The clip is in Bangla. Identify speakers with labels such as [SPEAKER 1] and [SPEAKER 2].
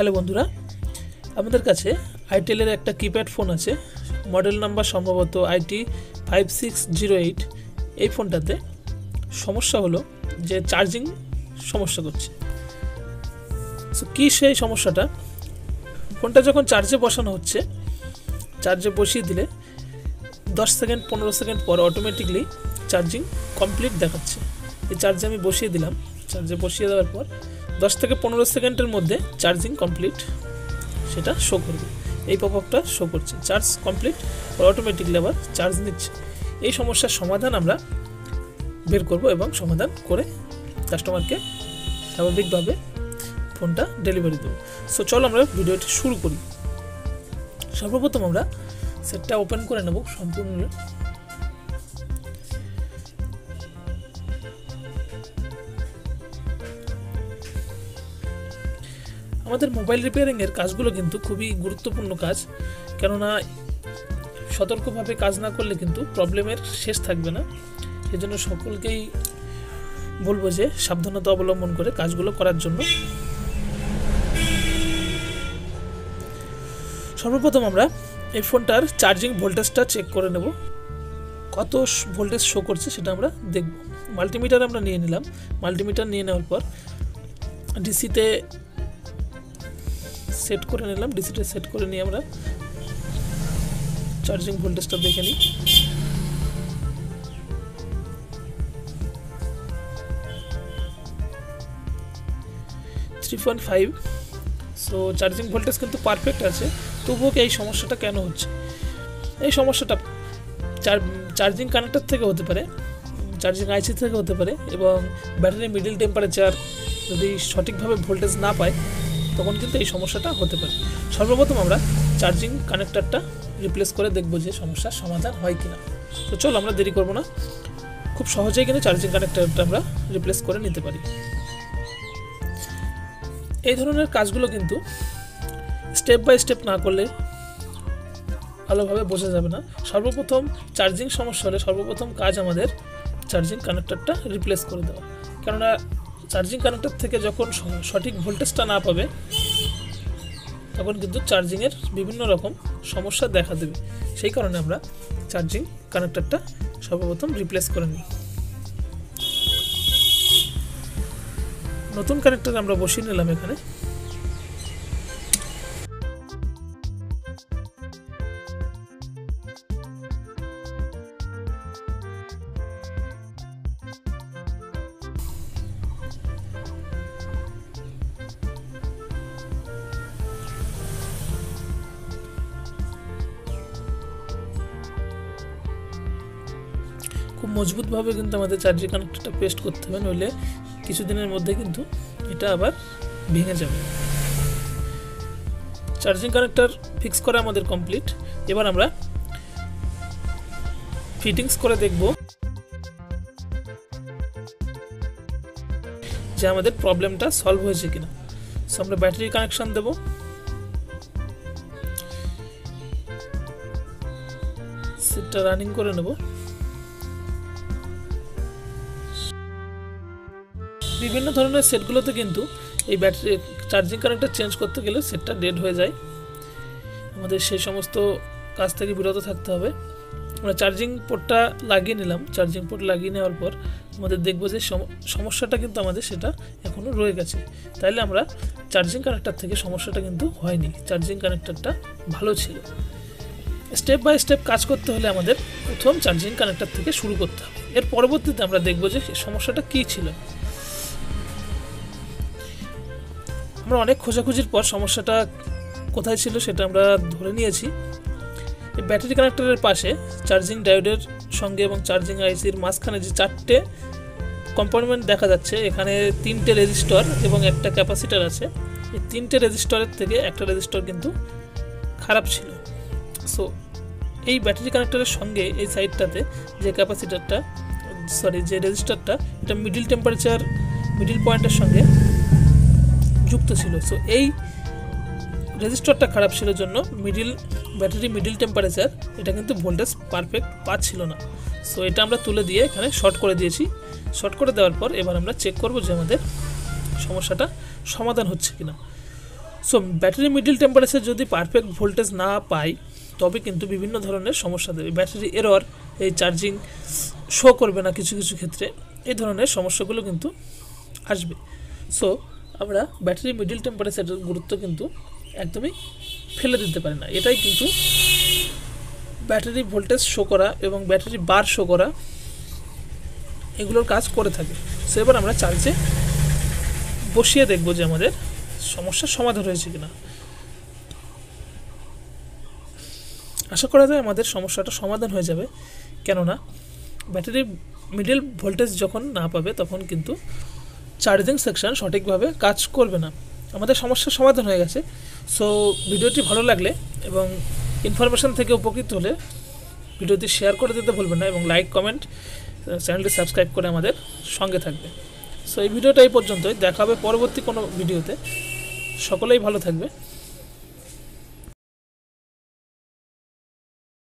[SPEAKER 1] হ্যালো বন্ধুরা, আমাদের কাছে আইটেলের একটা কিপ্যাড ফোন আছে। মডেল নাম্বার সম্ভবত IT5608। এই ফোনটাতে সমস্যা হলো যে চার্জিং সমস্যা করছে। সো কী সেই সমস্যাটা? ফোনটা যখন চার্জে বসানো হচ্ছে, চার্জে বসিয়ে দিলে 10 সেকেন্ড 15 সেকেন্ড পর অটোমেটিকলি চার্জিং কমপ্লিট দেখাচ্ছে। এই চার্জে আমি বসিয়ে দিলাম। চার্জে বসিয়ে দেওয়ার পর 10 থেকে 15 সেকেন্ডের মধ্যে চার্জিং কমপ্লিট সেটা শো করবে। এই পপআপটা শো করছে চার্জ কমপ্লিট, অটোমেটিকলি আবার চার্জ নিচ্ছে। এই সমস্যার সমাধান আমরা বের করব এবং সমাধান করে কাস্টমারকে স্বাভাবিকভাবে ফোনটা ডেলিভারি দেবো। সো চলো আমরা ভিডিওটি শুরু করি। সর্বপ্রথম আমরা সেটটা ওপেন করে নেব সম্পূর্ণ। আমাদের মোবাইল রিপেয়ারিংয়ের কাজগুলো কিন্তু খুবই গুরুত্বপূর্ণ কাজ, কেননা সতর্কভাবে কাজ না করলে কিন্তু প্রবলেমের শেষ থাকবে না। সেজন্য সকলকেই বলবো যে সাবধানতা অবলম্বন করে কাজগুলো করার জন্য। সর্বপ্রথম আমরা এই ফোনটার চার্জিং ভোল্টেজটা চেক করে নেব, কত ভোল্টেজ শো করছে সেটা আমরা দেখব। মাল্টিমিটার আমরা নিয়ে নিলাম। মাল্টিমিটার নিয়ে নেওয়ার পর ডিসিতে সেট করে নিলাম। ডিসিতে সেট করে নিয়ে আমরা চার্জিং ভোল্টেজটা দেখে নিই। সো চার্জিং ভোল্টেজ কিন্তু পারফেক্ট আছে, তবুও এই সমস্যাটা কেন হচ্ছে? এই সমস্যাটা চার্জিং কানেক্টর থেকে হতে পারে, চার্জিং আইসি থেকে হতে পারে, এবং ব্যাটারি মিডল টেম্পারেচার যদি সঠিকভাবে ভোল্টেজ না পায় তখন কিন্তু এই সমস্যাটা হতে পারে। সর্বপ্রথম আমরা চার্জিং কানেক্টরটা রিপ্লেস করে দেখব যে সমস্যার সমাধান হয় কিনা। তো চলো আমরা দেরি করব না, খুব সহজেই কিন্তু চার্জিং কানেক্টরটা আমরা রিপ্লেস করে নিতে পারি। এই ধরনের কাজগুলো কিন্তু স্টেপ বাই স্টেপ না করলে ভালোভাবে বোঝা যাবে না। সর্বপ্রথম চার্জিং সমস্যা হলে সর্বপ্রথম কাজ আমাদের চার্জিং কানেক্টরটা রিপ্লেস করে দেওয়া, কেননা চার্জিং কানেক্টর থেকে যখন সঠিক ভোল্টেজটা না পাবে তখন কিন্তু চার্জিংয়ের বিভিন্ন রকম সমস্যা দেখা দেবে। সেই কারণে আমরা চার্জিং কানেক্টরটা সর্বপ্রথম রিপ্লেস করে নিই। নতুন কানেক্টর আমরা বসিয়ে নিলাম এখানে। খুব মজবুতভাবে কিন্তু আমাদের চার্জিং কানেক্টরটা পেস্ট করতে হবে, নইলে কিছুদিনের মধ্যে কিন্তু এটা আবার ভেঙে যাবে। চার্জিং কানেক্টর ফিক্স করা আমাদের কমপ্লিট। এবার আমরা ফিটিংস করে দেখব যে আমাদের প্রবলেমটা সলভ হয়েছে কিনা। সো আমরা ব্যাটারি কানেকশন দেব। সেটটা রানিং করে নেব। বিভিন্ন ধরনের সেটগুলোতে কিন্তু এই ব্যাটারি চার্জিং কানেক্টর চেঞ্জ করতে গেলে সেটটা ডেড হয়ে যায়। আমাদের সেই সমস্ত কাজ থেকে বিরত থাকতে হবে। আমরা চার্জিং পোর্টটা লাগিয়ে নিলাম। চার্জিং পোর্ট লাগিয়ে নেওয়ার পর আমাদের দেখব যে সমস্যাটা কিন্তু আমাদের সেটা এখনও রয়ে গেছে। তাইলে আমরা চার্জিং কানেক্টর থেকে সমস্যাটা কিন্তু হয়নি, চার্জিং কানেক্টরটা ভালো ছিল। স্টেপ বাই স্টেপ কাজ করতে হলে আমাদের প্রথম চার্জিং কানেক্টর থেকে শুরু করতে হবে। এর পরবর্তীতে আমরা দেখব যে সমস্যাটা কী ছিল। আমরা অনেক খোঁজাখুঁজির পর সমস্যাটা কোথায় ছিল সেটা আমরা ধরে নিয়েছি। এই ব্যাটারি কানেক্টরের পাশে চার্জিং ডায়োডের সঙ্গে এবং চার্জিং আইসির মাঝখানে যে 4টে কম্পার্টমেন্ট দেখা যাচ্ছে, এখানে 3টে রেজিস্টর এবং একটা ক্যাপাসিটার আছে। এই 3টে রেজিস্টরের থেকে একটা রেজিস্টর কিন্তু খারাপ ছিল। সো এই ব্যাটারি কানেক্টরের সঙ্গে এই সাইডটাতে যে ক্যাপাসিটারটা যে রেজিস্টরটা, এটা মিডল টেম্পারেচার মিডল পয়েন্টের সঙ্গে যুক্ত ছিল। সো এই রেজিস্টরটা খারাপ ছিল জন্য ব্যাটারি মিডল টেম্পারেচার এটা কিন্তু ভোল্টেজ পারফেক্ট পাচ্ছিল না। সো এটা আমরা তুলে দিয়ে এখানে শর্ট করে দিয়েছি। শর্ট করে দেওয়ার পর এবার আমরা চেক করব যে আমাদের সমস্যাটা সমাধান হচ্ছে কিনা। সো ব্যাটারি মিডল টেম্পারেচার যদি পারফেক্ট ভোল্টেজ না পাই তবে কিন্তু বিভিন্ন ধরনের সমস্যা দেবে। ব্যাটারি এরর, এই চার্জিং শো করবে না কিছু কিছু ক্ষেত্রে, এই ধরনের সমস্যাগুলো কিন্তু আসবে। সো আমরা ব্যাটারি মিডল টেম্পারেচারের গুরুত্ব কিন্তু একদমই ফেলে দিতে পারি না। এটাই কিন্তু ব্যাটারি ভোল্টেজ শো করা এবং ব্যাটারি বার শো করা এগুলোর কাজ করে থাকে। সো এবার আমরা চার্জে বসিয়ে দেখব যে আমাদের সমস্যার সমাধান হয়েছে কিনা। আশা করা যায় আমাদের সমস্যাটা সমাধান হয়ে যাবে, কেননা ব্যাটারি মিডল ভোল্টেজ যখন না পাবে তখন কিন্তু চার্জিং সেকশন সঠিকভাবে কাজ করবে না। আমাদের সমস্যার সমাধান হয়ে গেছে। সো ভিডিওটি ভালো লাগলে এবং ইনফরমেশন থেকে উপকৃত হলে ভিডিওটি শেয়ার করে দিতে ভুলবেন না এবং লাইক, কমেন্ট, চ্যানেলটি সাবস্ক্রাইব করে আমাদের সঙ্গে থাকবে। সো এই ভিডিওটা এই পর্যন্তই, দেখা হবে পরবর্তী কোনো ভিডিওতে। সকলেই ভালো থাকবে।